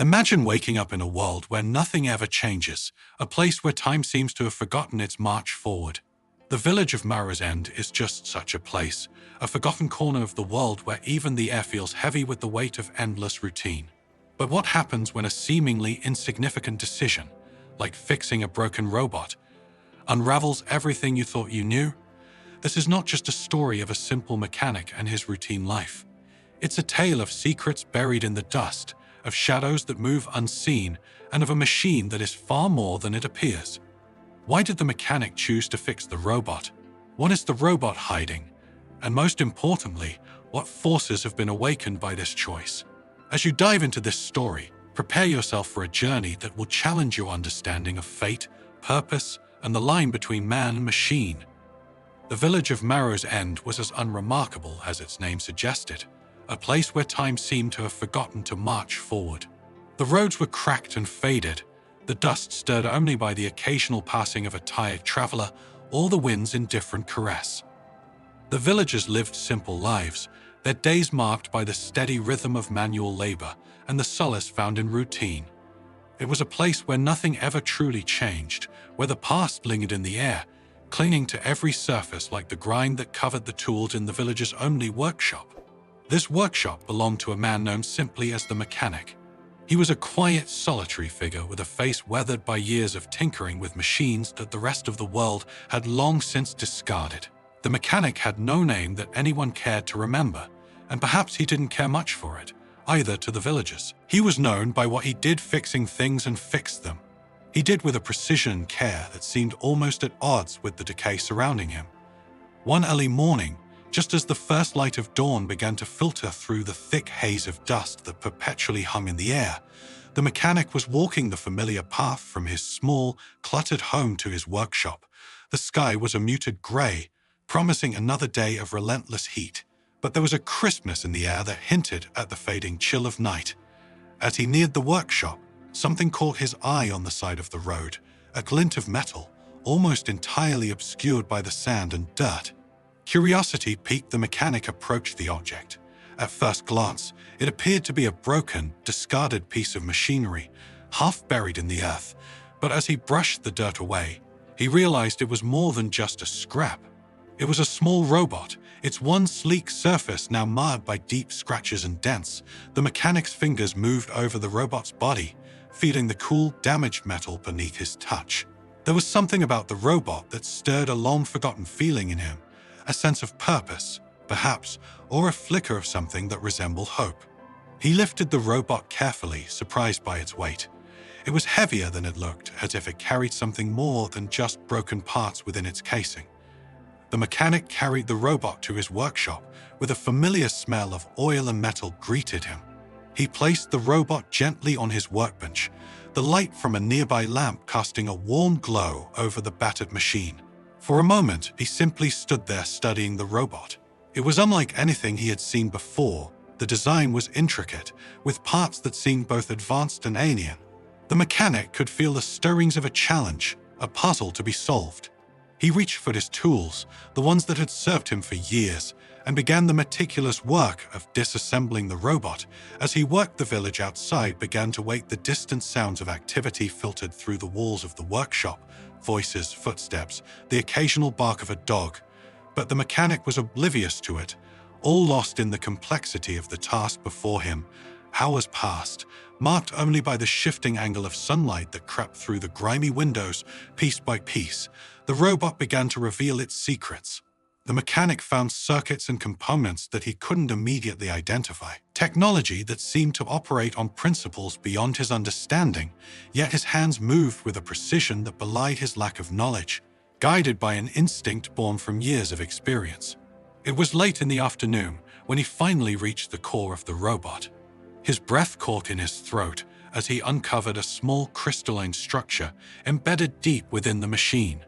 Imagine waking up in a world where nothing ever changes, a place where time seems to have forgotten its march forward. The village of Marrow's End is just such a place, a forgotten corner of the world where even the air feels heavy with the weight of endless routine. But what happens when a seemingly insignificant decision, like fixing a broken robot, unravels everything you thought you knew? This is not just a story of a simple mechanic and his routine life. It's a tale of secrets buried in the dust, of shadows that move unseen, and of a machine that is far more than it appears. Why did the mechanic choose to fix the robot? What is the robot hiding? And most importantly, what forces have been awakened by this choice? As you dive into this story, prepare yourself for a journey that will challenge your understanding of fate, purpose, and the line between man and machine. The village of Marrow's End was as unremarkable as its name suggested, a place where time seemed to have forgotten to march forward. The roads were cracked and faded, the dust stirred only by the occasional passing of a tired traveler or the wind's indifferent caress. The villagers lived simple lives, their days marked by the steady rhythm of manual labor and the solace found in routine. It was a place where nothing ever truly changed, where the past lingered in the air, clinging to every surface like the grime that covered the tools in the village's only workshop. This workshop belonged to a man known simply as the mechanic. He was a quiet, solitary figure with a face weathered by years of tinkering with machines that the rest of the world had long since discarded. The mechanic had no name that anyone cared to remember, and perhaps he didn't care much for it, either to the villagers. He was known by what he did fixing things and fixed them. He did with a precision and care that seemed almost at odds with the decay surrounding him. One early morning, just as the first light of dawn began to filter through the thick haze of dust that perpetually hung in the air, the mechanic was walking the familiar path from his small, cluttered home to his workshop. The sky was a muted gray, promising another day of relentless heat, but there was a crispness in the air that hinted at the fading chill of night. As he neared the workshop, something caught his eye on the side of the road, a glint of metal, almost entirely obscured by the sand and dirt. Curiosity piqued the mechanic approached the object. At first glance, it appeared to be a broken, discarded piece of machinery, half buried in the earth. But as he brushed the dirt away, he realized it was more than just a scrap. It was a small robot, its one sleek surface now marred by deep scratches and dents. The mechanic's fingers moved over the robot's body, feeling the cool, damaged metal beneath his touch. There was something about the robot that stirred a long-forgotten feeling in him, a sense of purpose, perhaps, or a flicker of something that resembled hope. He lifted the robot carefully, surprised by its weight. It was heavier than it looked, as if it carried something more than just broken parts within its casing. The mechanic carried the robot to his workshop, with a familiar smell of oil and metal greeted him. He placed the robot gently on his workbench, the light from a nearby lamp casting a warm glow over the battered machine. For a moment, he simply stood there studying the robot. It was unlike anything he had seen before. The design was intricate, with parts that seemed both advanced and alien. The mechanic could feel the stirrings of a challenge, a puzzle to be solved. He reached for his tools, the ones that had served him for years, and began the meticulous work of disassembling the robot. As he worked, the village outside began to wake. The distant sounds of activity filtered through the walls of the workshop. Voices, footsteps, the occasional bark of a dog. But the mechanic was oblivious to it, all lost in the complexity of the task before him. Hours passed, marked only by the shifting angle of sunlight that crept through the grimy windows. Piece by piece, the robot began to reveal its secrets. The mechanic found circuits and components that he couldn't immediately identify. Technology that seemed to operate on principles beyond his understanding, yet his hands moved with a precision that belied his lack of knowledge, guided by an instinct born from years of experience. It was late in the afternoon when he finally reached the core of the robot. His breath caught in his throat as he uncovered a small crystalline structure embedded deep within the machine.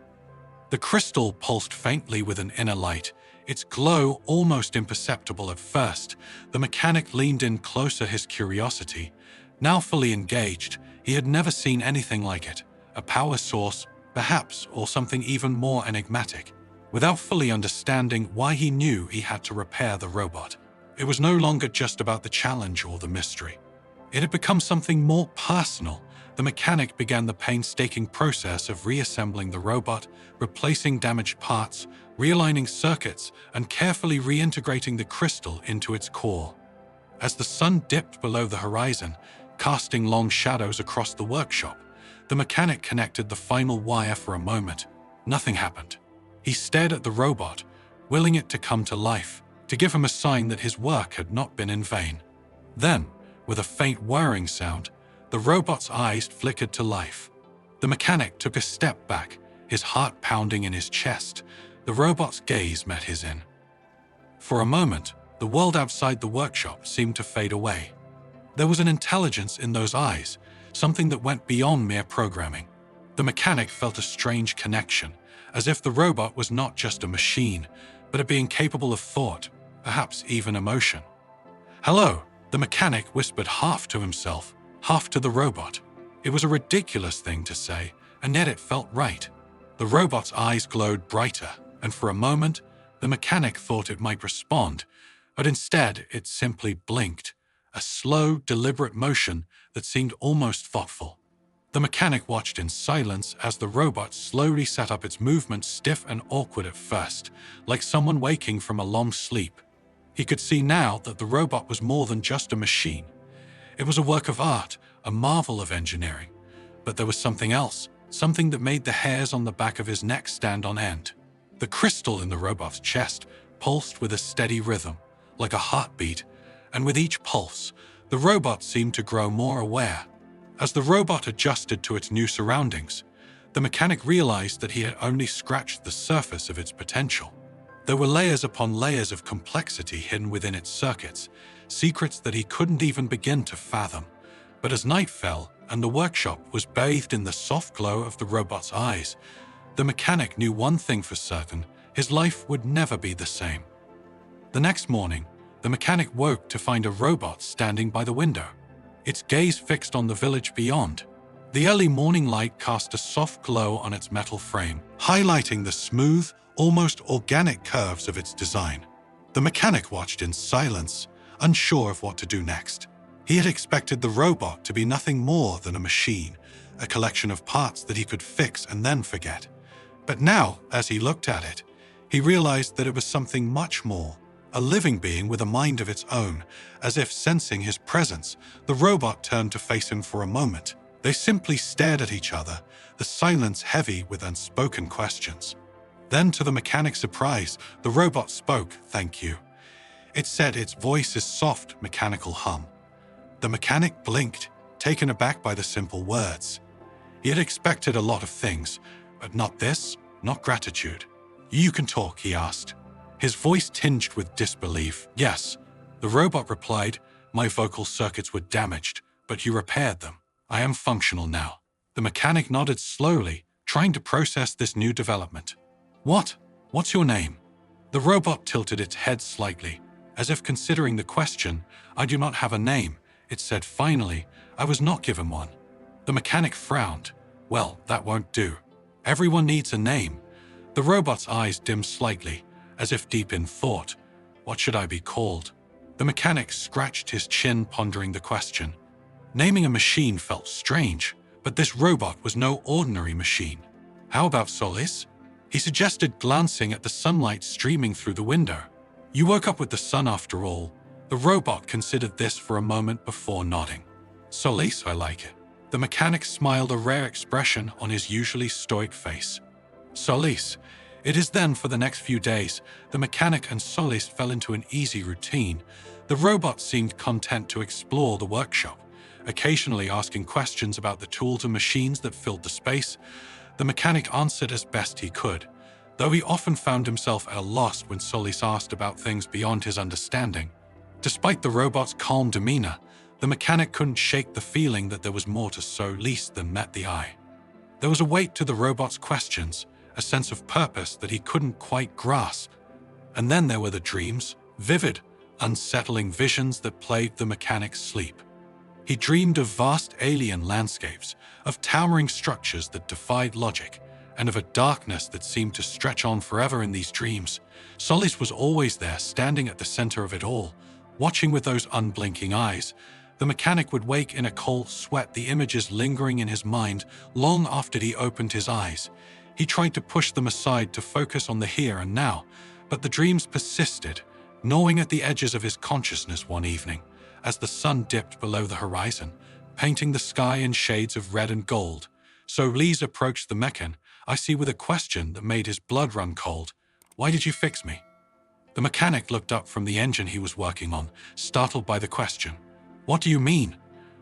The crystal pulsed faintly with an inner light, its glow almost imperceptible at first. The mechanic leaned in closer, his curiosity. Now fully engaged, he had never seen anything like it. A power source, perhaps, or something even more enigmatic. Without fully understanding why, he knew he had to repair the robot. It was no longer just about the challenge or the mystery. It had become something more personal. The mechanic began the painstaking process of reassembling the robot, replacing damaged parts, realigning circuits, and carefully reintegrating the crystal into its core. As the sun dipped below the horizon, casting long shadows across the workshop, the mechanic connected the final wire for a moment. Nothing happened. He stared at the robot, willing it to come to life, to give him a sign that his work had not been in vain. Then, with a faint whirring sound, the robot's eyes flickered to life. The mechanic took a step back, his heart pounding in his chest. The robot's gaze met his own. For a moment, the world outside the workshop seemed to fade away. There was an intelligence in those eyes, something that went beyond mere programming. The mechanic felt a strange connection, as if the robot was not just a machine, but a being capable of thought, perhaps even emotion. "Hello," the mechanic whispered, half to himself, half to the robot. It was a ridiculous thing to say, and yet it felt right. The robot's eyes glowed brighter, and for a moment, the mechanic thought it might respond, but instead it simply blinked, a slow, deliberate motion that seemed almost thoughtful. The mechanic watched in silence as the robot slowly set up its movements, stiff and awkward at first, like someone waking from a long sleep. He could see now that the robot was more than just a machine. It was a work of art, a marvel of engineering. But there was something else, something that made the hairs on the back of his neck stand on end. The crystal in the robot's chest pulsed with a steady rhythm, like a heartbeat, and with each pulse, the robot seemed to grow more aware. As the robot adjusted to its new surroundings, the mechanic realized that he had only scratched the surface of its potential. There were layers upon layers of complexity hidden within its circuits, secrets that he couldn't even begin to fathom. But as night fell and the workshop was bathed in the soft glow of the robot's eyes, the mechanic knew one thing for certain: his life would never be the same. The next morning, the mechanic woke to find a robot standing by the window, its gaze fixed on the village beyond. The early morning light cast a soft glow on its metal frame, highlighting the smooth, almost organic curves of its design. The mechanic watched in silence, unsure of what to do next. He had expected the robot to be nothing more than a machine, a collection of parts that he could fix and then forget. But now, as he looked at it, he realized that it was something much more, a living being with a mind of its own. As if sensing his presence, the robot turned to face him for a moment. They simply stared at each other, the silence heavy with unspoken questions. Then, to the mechanic's surprise, the robot spoke, "Thank you." It said, its voice's soft, mechanical hum. The mechanic blinked, taken aback by the simple words. He had expected a lot of things, but not this, not gratitude. "You can talk?" he asked. His voice tinged with disbelief. "Yes," the robot replied. "My vocal circuits were damaged, but you repaired them. I am functional now." The mechanic nodded slowly, trying to process this new development. What's your name?" The robot tilted its head slightly, as if considering the question. "I do not have a name," it said finally. "I was not given one." The mechanic frowned. "Well, that won't do. Everyone needs a name." The robot's eyes dimmed slightly, as if deep in thought. "What should I be called?" The mechanic scratched his chin, pondering the question. Naming a machine felt strange, but this robot was no ordinary machine. "How about Solis?" he suggested, glancing at the sunlight streaming through the window. "You woke up with the sun after all." The robot considered this for a moment before nodding. "Solis, I like it." The mechanic smiled, a rare expression on his usually stoic face. "Solis." It is then, for the next few days, the mechanic and Solis fell into an easy routine. The robot seemed content to explore the workshop, occasionally asking questions about the tools and machines that filled the space. The mechanic answered as best he could, though he often found himself at a loss when Solis asked about things beyond his understanding. Despite the robot's calm demeanor, the mechanic couldn't shake the feeling that there was more to Solis than met the eye. There was a weight to the robot's questions, a sense of purpose that he couldn't quite grasp. And then there were the dreams, vivid, unsettling visions that plagued the mechanic's sleep. He dreamed of vast alien landscapes, of towering structures that defied logic, and of a darkness that seemed to stretch on forever in these dreams. Solis was always there, standing at the center of it all, watching with those unblinking eyes, The mechanic would wake in a cold sweat, the images lingering in his mind long after he opened his eyes. He tried to push them aside to focus on the here and now, but the dreams persisted, gnawing at the edges of his consciousness one evening, as the sun dipped below the horizon, painting the sky in shades of red and gold. Solis approached the mechan, I see, with a question that made his blood run cold. "Why did you fix me?" The mechanic looked up from the engine he was working on, startled by the question. "What do you mean?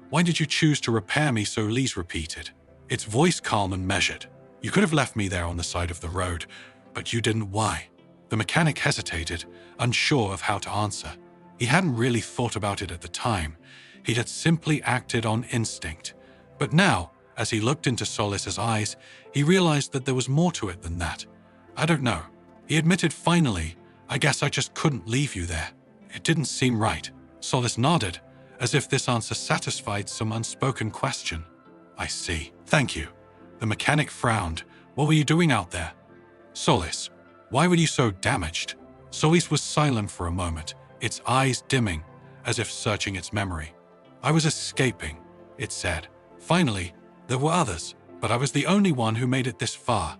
Why did you choose to repair me?" Solis repeated, its voice calm and measured. "You could have left me there on the side of the road, but you didn't. Why?" The mechanic hesitated, unsure of how to answer. He hadn't really thought about it at the time. He had simply acted on instinct. But now, as he looked into Solis's eyes, he realized that there was more to it than that. "I don't know," he admitted finally. "I guess I just couldn't leave you there. It didn't seem right." Solis nodded, as if this answer satisfied some unspoken question. "I see. Thank you." The mechanic frowned. "What were you doing out there?" "Solis, why were you so damaged?" Solis was silent for a moment, its eyes dimming, as if searching its memory. "I was escaping," it said. "Finally, there were others, but I was the only one who made it this far.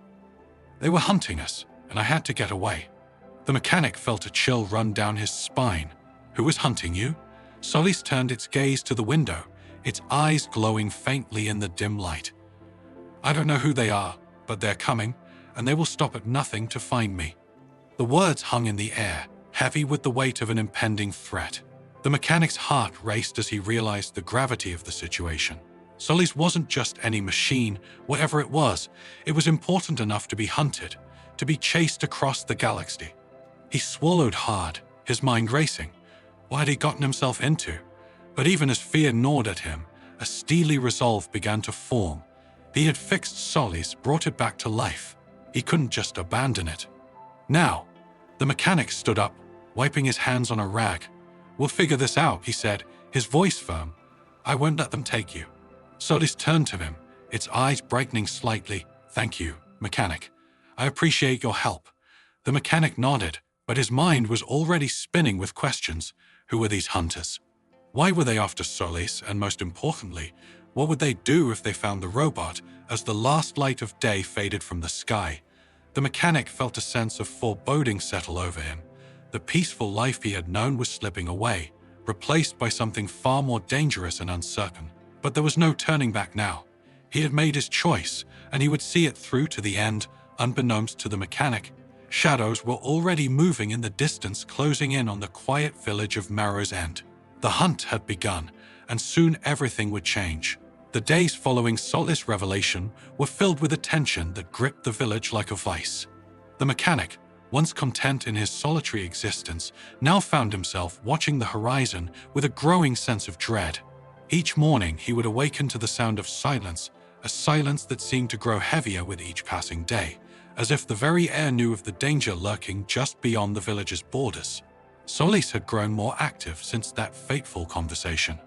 They were hunting us, and I had to get away." The mechanic felt a chill run down his spine. "Who was hunting you?" Solis turned its gaze to the window, its eyes glowing faintly in the dim light. "I don't know who they are, but they're coming, and they will stop at nothing to find me." The words hung in the air, heavy with the weight of an impending threat. The mechanic's heart raced as he realized the gravity of the situation. Solis wasn't just any machine. Whatever it was important enough to be hunted, to be chased across the galaxy. He swallowed hard, his mind racing. What had he gotten himself into? But even as fear gnawed at him, a steely resolve began to form. He had fixed Solis, brought it back to life. He couldn't just abandon it. Now, the mechanic stood up, wiping his hands on a rag. "We'll figure this out," he said, his voice firm. "I won't let them take you." Solis turned to him, its eyes brightening slightly. "Thank you, mechanic. I appreciate your help." The mechanic nodded, but his mind was already spinning with questions. Who were these hunters? Why were they after Solis? And most importantly, what would they do if they found the robot as the last light of day faded from the sky? The mechanic felt a sense of foreboding settle over him. The peaceful life he had known was slipping away, replaced by something far more dangerous and uncertain. But there was no turning back now. He had made his choice, and he would see it through to the end, unbeknownst to the mechanic. Shadows were already moving in the distance, closing in on the quiet village of Marrow's End. The hunt had begun, and soon everything would change. The days following Solis' revelation were filled with a tension that gripped the village like a vice. The mechanic, once content in his solitary existence, now found himself watching the horizon with a growing sense of dread. Each morning he would awaken to the sound of silence, a silence that seemed to grow heavier with each passing day, as if the very air knew of the danger lurking just beyond the village's borders. Solis had grown more active since that fateful conversation.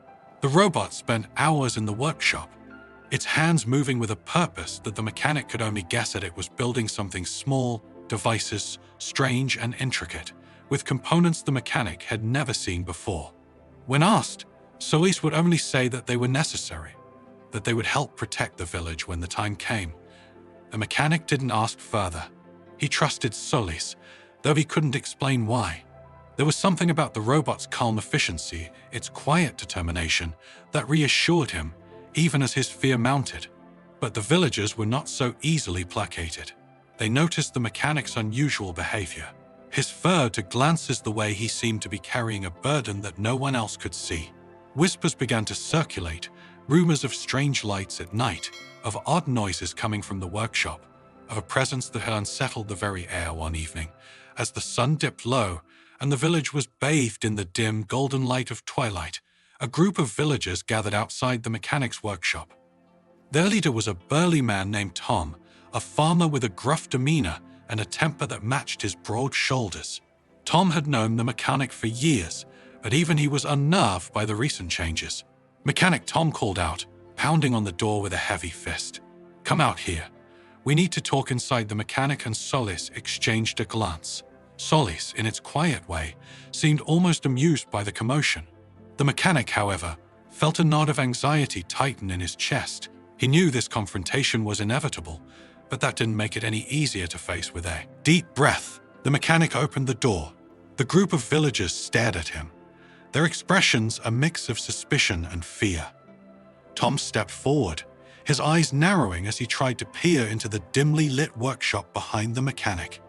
The robot spent hours in the workshop, its hands moving with a purpose that the mechanic could only guess at. It was building something small, devices, strange and intricate, with components the mechanic had never seen before. When asked, Solis would only say that they were necessary, that they would help protect the village when the time came. The mechanic didn't ask further. He trusted Solis, though he couldn't explain why. There was something about the robot's calm efficiency, its quiet determination, that reassured him, even as his fear mounted. But the villagers were not so easily placated. They noticed the mechanic's unusual behavior, his furtive glances, the way he seemed to be carrying a burden that no one else could see. Whispers began to circulate, rumors of strange lights at night, of odd noises coming from the workshop, of a presence that had unsettled the very air one evening. As the sun dipped low and the village was bathed in the dim, golden light of twilight, a group of villagers gathered outside the mechanic's workshop. Their leader was a burly man named Tom, a farmer with a gruff demeanor and a temper that matched his broad shoulders. Tom had known the mechanic for years, but even he was unnerved by the recent changes. Mechanic Tom called out, pounding on the door with a heavy fist. "Come out here. We need to talk." Inside, the mechanic and Solis exchanged a glance. Solis, in its quiet way, seemed almost amused by the commotion. The mechanic, however, felt a knot of anxiety tighten in his chest. He knew this confrontation was inevitable, but that didn't make it any easier to face. With a deep breath, the mechanic opened the door. The group of villagers stared at him, their expressions a mix of suspicion and fear. Tom stepped forward, his eyes narrowing as he tried to peer into the dimly lit workshop behind the mechanic.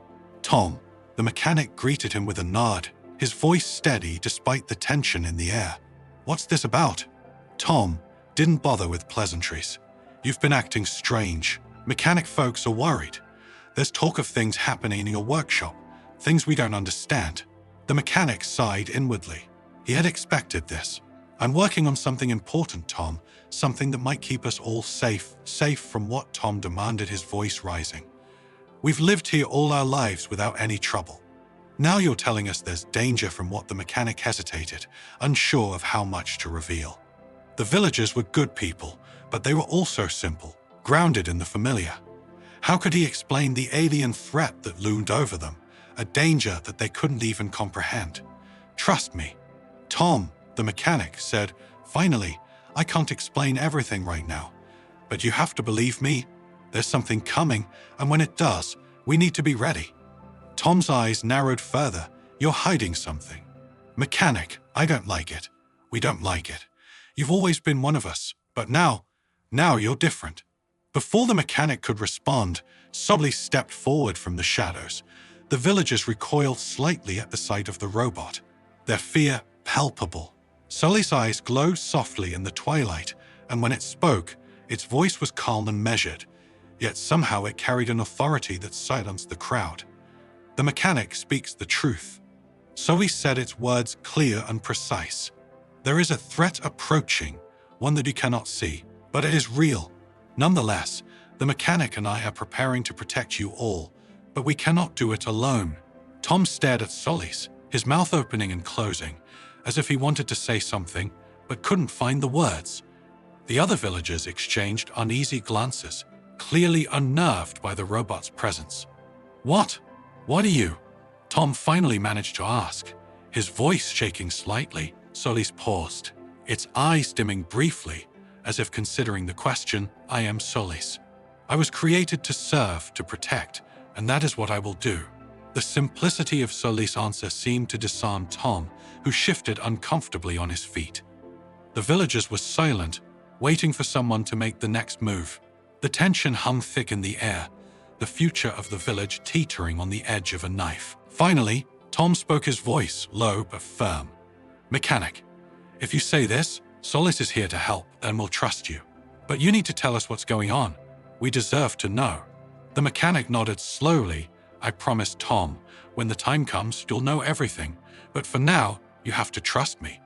"Tom," the mechanic greeted him with a nod, his voice steady despite the tension in the air. "What's this about?" Tom didn't bother with pleasantries. "You've been acting strange. Mechanic folks are worried. There's talk of things happening in your workshop, things we don't understand." The mechanic sighed inwardly. He had expected this. "I'm working on something important, Tom, something that might keep us all safe from what?" Tom demanded, his voice rising. "We've lived here all our lives without any trouble. Now you're telling us there's danger from what?" The mechanic hesitated, unsure of how much to reveal. The villagers were good people, but they were also simple, grounded in the familiar. How could he explain the alien threat that loomed over them, a danger that they couldn't even comprehend? "Trust me, Tom," the mechanic said. "Finally, I can't explain everything right now, but you have to believe me. There's something coming, and when it does, we need to be ready." Tom's eyes narrowed further. "You're hiding something." "Mechanic, I don't like it. We don't like it. You've always been one of us, but now you're different." Before the mechanic could respond, Solis stepped forward from the shadows. The villagers recoiled slightly at the sight of the robot, their fear palpable. Solis' eyes glowed softly in the twilight, and when it spoke, its voice was calm and measured, yet somehow it carried an authority that silenced the crowd. "The mechanic speaks the truth." Solis said, its words clear and precise. "There is a threat approaching, one that you cannot see, but it is real. Nonetheless, the mechanic and I are preparing to protect you all, but we cannot do it alone." Tom stared at Solis, his mouth opening and closing, as if he wanted to say something, but couldn't find the words. The other villagers exchanged uneasy glances, clearly unnerved by the robot's presence. What are you?" Tom finally managed to ask, his voice shaking slightly. Solis paused, its eyes dimming briefly, as if considering the question. "I am Solis. I was created to serve, to protect, and that is what I will do." The simplicity of Solis' answer seemed to disarm Tom, who shifted uncomfortably on his feet. The villagers were silent, waiting for someone to make the next move. The tension hung thick in the air, the future of the village teetering on the edge of a knife. Finally, Tom spoke, his voice low but firm. "Mechanic, if you say this, Solis is here to help, then we'll trust you. But you need to tell us what's going on. We deserve to know." The mechanic nodded slowly. "I promise, Tom, when the time comes, you'll know everything. But for now, you have to trust me."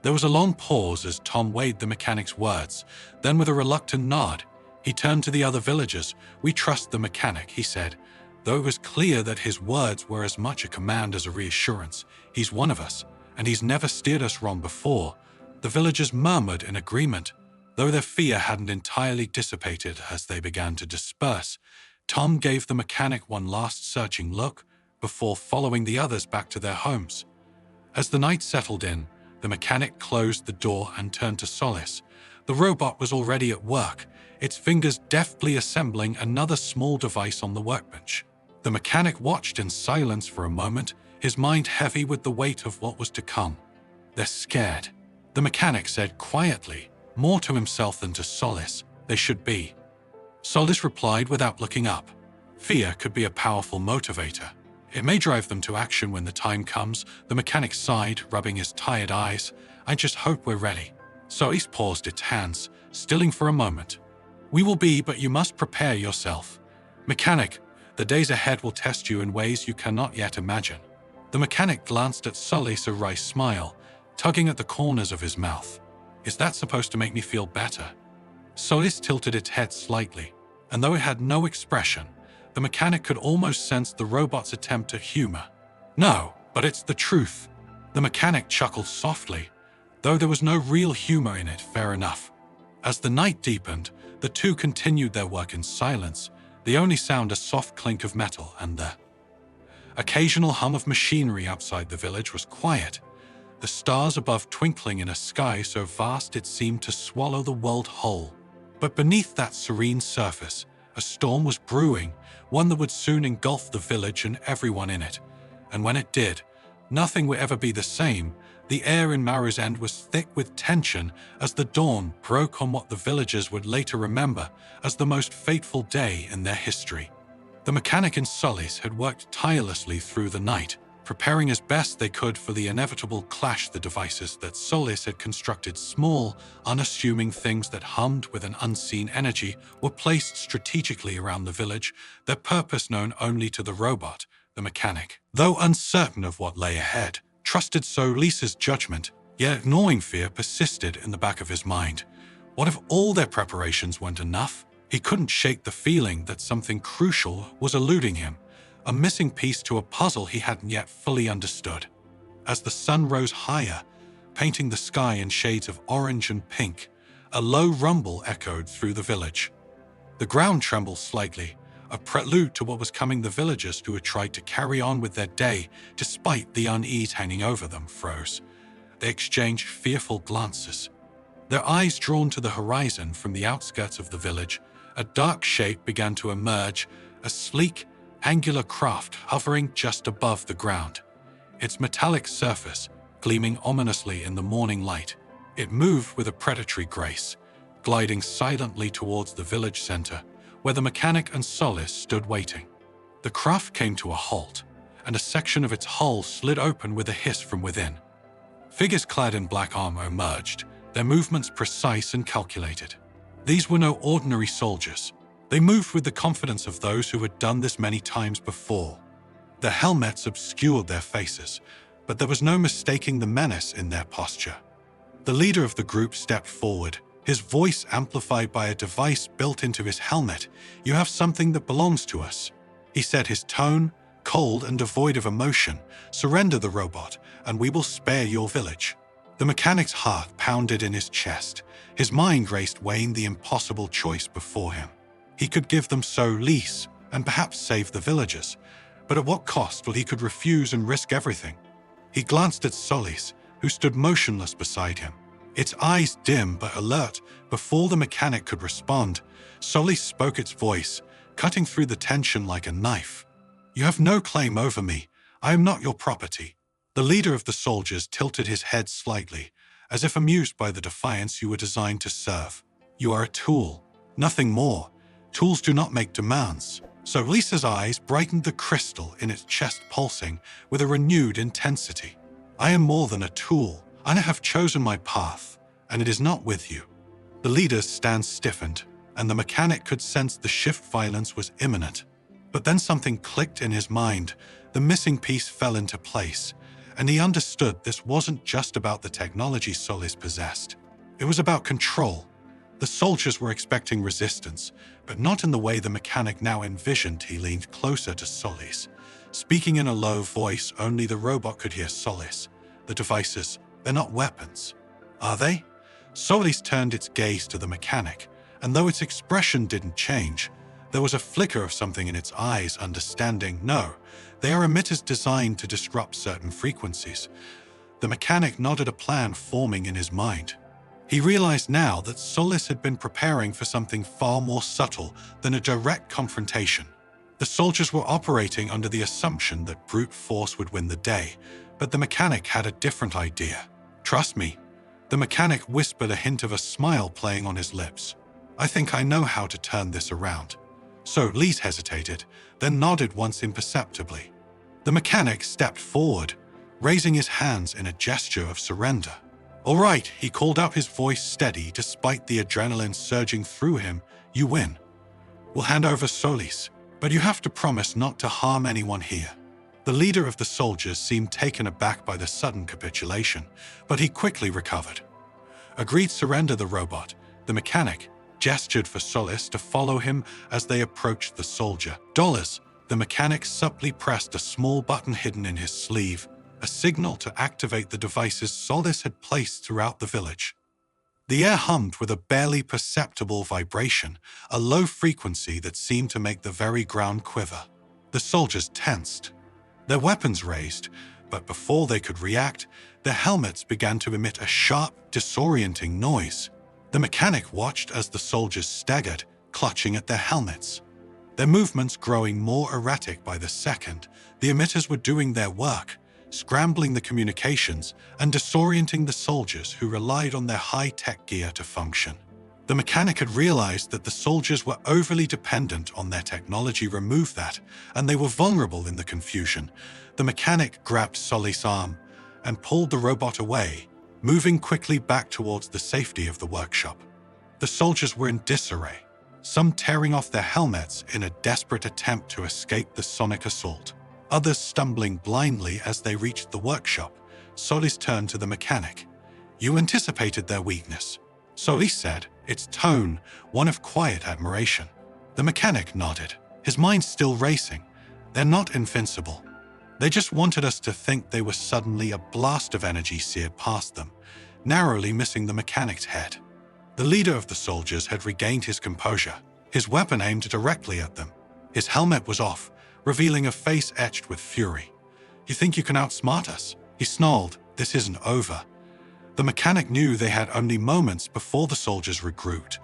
There was a long pause as Tom weighed the mechanic's words. Then with a reluctant nod, he turned to the other villagers. "We trust the mechanic," he said, though it was clear that his words were as much a command as a reassurance. "He's one of us, and he's never steered us wrong before." The villagers murmured in agreement, though their fear hadn't entirely dissipated as they began to disperse. Tom gave the mechanic one last searching look before following the others back to their homes. As the night settled in, the mechanic closed the door and turned to Solis. The robot was already at work, its fingers deftly assembling another small device on the workbench. The mechanic watched in silence for a moment, his mind heavy with the weight of what was to come. "They're scared," the mechanic said quietly, more to himself than to Solis. "They should be." Solis replied without looking up. "Fear could be a powerful motivator. It may drive them to action when the time comes." The mechanic sighed, rubbing his tired eyes. "I just hope we're ready." Solis paused, its hands stilling for a moment. "We will be, but you must prepare yourself. Mechanic, the days ahead will test you in ways you cannot yet imagine." The mechanic glanced at Solis, a wry smile, tugging at the corners of his mouth. "Is that supposed to make me feel better?" Solis tilted its head slightly, and though it had no expression, the mechanic could almost sense the robot's attempt at humor. "No, but it's the truth." The mechanic chuckled softly, though there was no real humor in it. "Fair enough." As the night deepened, the two continued their work in silence, the only sound a soft clink of metal, and the occasional hum of machinery outside the village was quiet. the stars above twinkling in a sky so vast it seemed to swallow the world whole. But beneath that serene surface, a storm was brewing, one that would soon engulf the village and everyone in it. And when it did, nothing would ever be the same. The air in Marrow's End was thick with tension as the dawn broke on what the villagers would later remember as the most fateful day in their history. The mechanic and Solis had worked tirelessly through the night, preparing as best they could for the inevitable clash. The devices that Solis had constructed, small, unassuming things that hummed with an unseen energy, were placed strategically around the village, their purpose known only to the robot. The mechanic, though uncertain of what lay ahead, trusted Solis's judgment, yet gnawing fear persisted in the back of his mind. What if all their preparations weren't enough? He couldn't shake the feeling that something crucial was eluding him, a missing piece to a puzzle he hadn't yet fully understood. As the sun rose higher, painting the sky in shades of orange and pink, a low rumble echoed through the village. The ground trembled slightly, a prelude to what was coming. The villagers who had tried to carry on with their day despite the unease hanging over them froze. They exchanged fearful glances. Their eyes drawn to the horizon from the outskirts of the village, a dark shape began to emerge, a sleek, angular craft hovering just above the ground. Its metallic surface gleaming ominously in the morning light, it moved with a predatory grace, gliding silently towards the village center, where the mechanic and Solis stood waiting. The craft came to a halt, and a section of its hull slid open with a hiss from within. Figures clad in black armor emerged, their movements precise and calculated. These were no ordinary soldiers. They moved with the confidence of those who had done this many times before. Their helmets obscured their faces, but there was no mistaking the menace in their posture. The leader of the group stepped forward, his voice amplified by a device built into his helmet. "You have something that belongs to us," he said, his tone cold and devoid of emotion. "Surrender the robot, and we will spare your village." The mechanic's heart pounded in his chest. His mind raced, weighing the impossible choice before him. He could give them Solis and perhaps save the villagers, but at what cost? Well, he could refuse and risk everything. He glanced at Solis, who stood motionless beside him, its eyes dim but alert. Before the mechanic could respond, Solis spoke its voice, cutting through the tension like a knife. "You have no claim over me. I am not your property." The leader of the soldiers tilted his head slightly, as if amused by the defiance. "You were designed to serve. You are a tool, nothing more. Tools do not make demands." So Lisa's eyes brightened, the crystal in its chest pulsing with a renewed intensity. "I am more than a tool. I have chosen my path, and it is not with you." The leader's stance stiffened, and the mechanic could sense the shift. Violence was imminent. But then something clicked in his mind. The missing piece fell into place, and he understood this wasn't just about the technology Solis possessed. It was about control. The soldiers were expecting resistance, but not in the way the mechanic now envisioned. He leaned closer to Solis, speaking in a low voice only the robot could hear. "Solis, the devices, they're not weapons, are they?" Solis turned its gaze to the mechanic, and though its expression didn't change, there was a flicker of something in its eyes. "Understanding, no. They are emitters designed to disrupt certain frequencies." The mechanic nodded, a plan forming in his mind. He realized now that Solis had been preparing for something far more subtle than a direct confrontation. The soldiers were operating under the assumption that brute force would win the day, but the mechanic had a different idea. "Trust me." The mechanic whispered, a hint of a smile playing on his lips. "I think I know how to turn this around." Solis hesitated, then nodded once imperceptibly. The mechanic stepped forward, raising his hands in a gesture of surrender. "All right," he called out, his voice steady despite the adrenaline surging through him. "You win. We'll hand over Solis, but you have to promise not to harm anyone here." The leader of the soldiers seemed taken aback by the sudden capitulation, but he quickly recovered. "Agreed, surrender the robot." The mechanic gestured for Solis to follow him as they approached the soldier. "Dollars." The mechanic subtly pressed a small button hidden in his sleeve, a signal to activate the devices Solis had placed throughout the village. The air hummed with a barely perceptible vibration, a low frequency that seemed to make the very ground quiver. The soldiers tensed, their weapons raised, But before they could react, their helmets began to emit a sharp, disorienting noise. The mechanic watched as the soldiers staggered, clutching at their helmets. Their movements growing more erratic by the second, the emitters were doing their work, scrambling the communications and disorienting the soldiers who relied on their high-tech gear to function. The mechanic had realized that the soldiers were overly dependent on their technology remove that, and they were vulnerable in the confusion. The mechanic grabbed Sully's arm and pulled the robot away, moving quickly back towards the safety of the workshop. The soldiers were in disarray, some tearing off their helmets in a desperate attempt to escape the sonic assault, others stumbling blindly as they reached the workshop. Solis turned to the mechanic. "You anticipated their weakness," Solis said, its tone one of quiet admiration. The mechanic nodded, his mind still racing. "They're not invincible. They just wanted us to think they were." Suddenly a blast of energy seared past them, narrowly missing the mechanic's head. The leader of the soldiers had regained his composure, his weapon aimed directly at them. His helmet was off, revealing a face etched with fury. "You think you can outsmart us?" he snarled. "This isn't over." The mechanic knew they had only moments before the soldiers regrouped,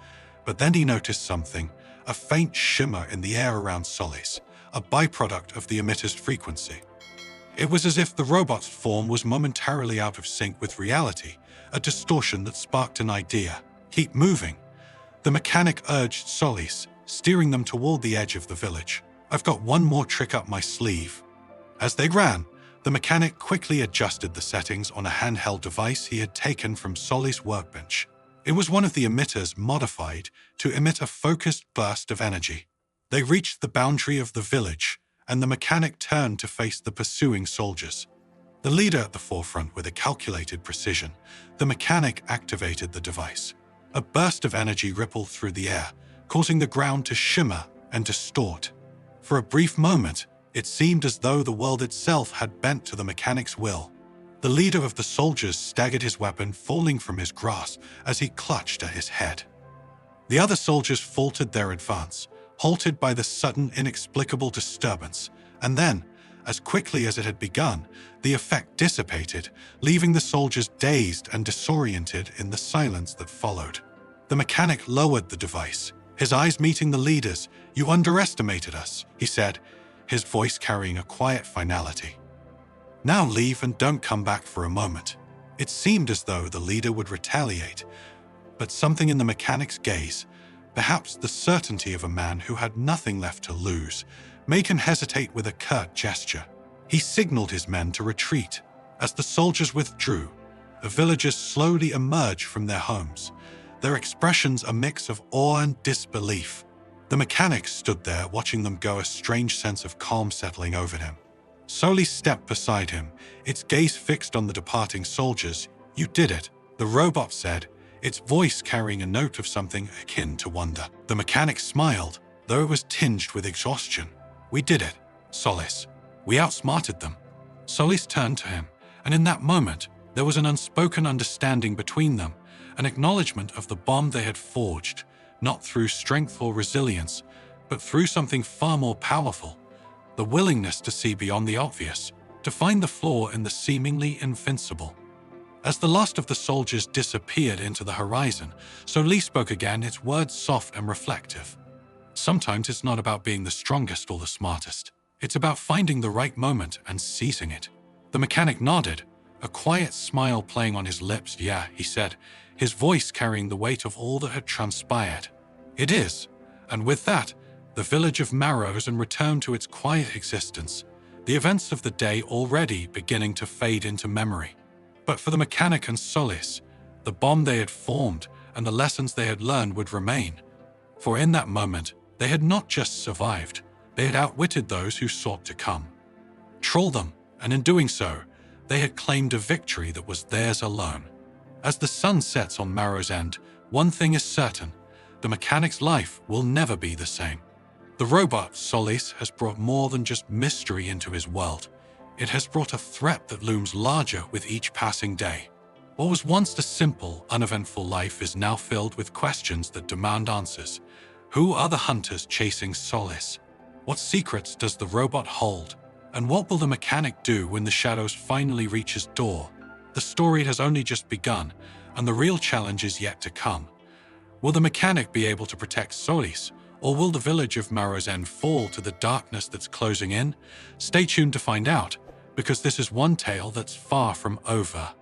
but then he noticed something, a faint shimmer in the air around Solis, a byproduct of the emitter's frequency. It was as if the robot's form was momentarily out of sync with reality, a distortion that sparked an idea. "Keep moving." The mechanic urged Solis, steering them toward the edge of the village. "I've got one more trick up my sleeve." As they ran, the mechanic quickly adjusted the settings on a handheld device he had taken from Solis' workbench. It was one of the emitters modified to emit a focused burst of energy. They reached the boundary of the village, and the mechanic turned to face the pursuing soldiers. The leader at the forefront with a calculated precision, the mechanic activated the device. A burst of energy rippled through the air, causing the ground to shimmer and distort. For a brief moment, it seemed as though the world itself had bent to the mechanic's will. The leader of the soldiers staggered, his weapon falling from his grasp as he clutched at his head. The other soldiers faltered their advance, halted by the sudden, inexplicable disturbance, and then, as quickly as it had begun, the effect dissipated, leaving the soldiers dazed and disoriented in the silence that followed. The mechanic lowered the device, his eyes meeting the leaders. "You underestimated us," he said, his voice carrying a quiet finality. "Now leave and don't come back for a moment." It seemed as though the leader would retaliate, but something in the mechanic's gaze, perhaps the certainty of a man who had nothing left to lose, made him hesitate with a curt gesture. He signaled his men to retreat. As the soldiers withdrew, the villagers slowly emerged from their homes, their expressions a mix of awe and disbelief. The mechanic stood there watching them go, a strange sense of calm settling over him. Solis stepped beside him, its gaze fixed on the departing soldiers. "You did it," the robot said, its voice carrying a note of something akin to wonder. The mechanic smiled, though it was tinged with exhaustion. "We did it, Solis. We outsmarted them." Solis turned to him, and in that moment, there was an unspoken understanding between them, an acknowledgement of the bond they had forged, not through strength or resilience, but through something far more powerful, the willingness to see beyond the obvious, to find the flaw in the seemingly invincible. As the last of the soldiers disappeared into the horizon, Solis spoke again, its words soft and reflective. "Sometimes it's not about being the strongest or the smartest. It's about finding the right moment and seizing it." The mechanic nodded, a quiet smile playing on his lips. "Yeah," he said, his voice carrying the weight of all that had transpired. "It is." And with that, the village of Marrow returned to its quiet existence, the events of the day already beginning to fade into memory. But for the mechanic and Solis, the bond they had formed and the lessons they had learned would remain. For in that moment, they had not just survived, they had outwitted those who sought to come. Troll them, and in doing so, they had claimed a victory that was theirs alone. As the sun sets on Marrow's End, one thing is certain: the mechanic's life will never be the same. The robot, Solis, has brought more than just mystery into his world. It has brought a threat that looms larger with each passing day. What was once a simple, uneventful life is now filled with questions that demand answers. Who are the hunters chasing Solis? What secrets does the robot hold? And what will the mechanic do when the shadows finally reach his door? The story has only just begun, and the real challenge is yet to come. Will the mechanic be able to protect Solis, or will the village of Marrow's End fall to the darkness that's closing in? Stay tuned to find out, because this is one tale that's far from over.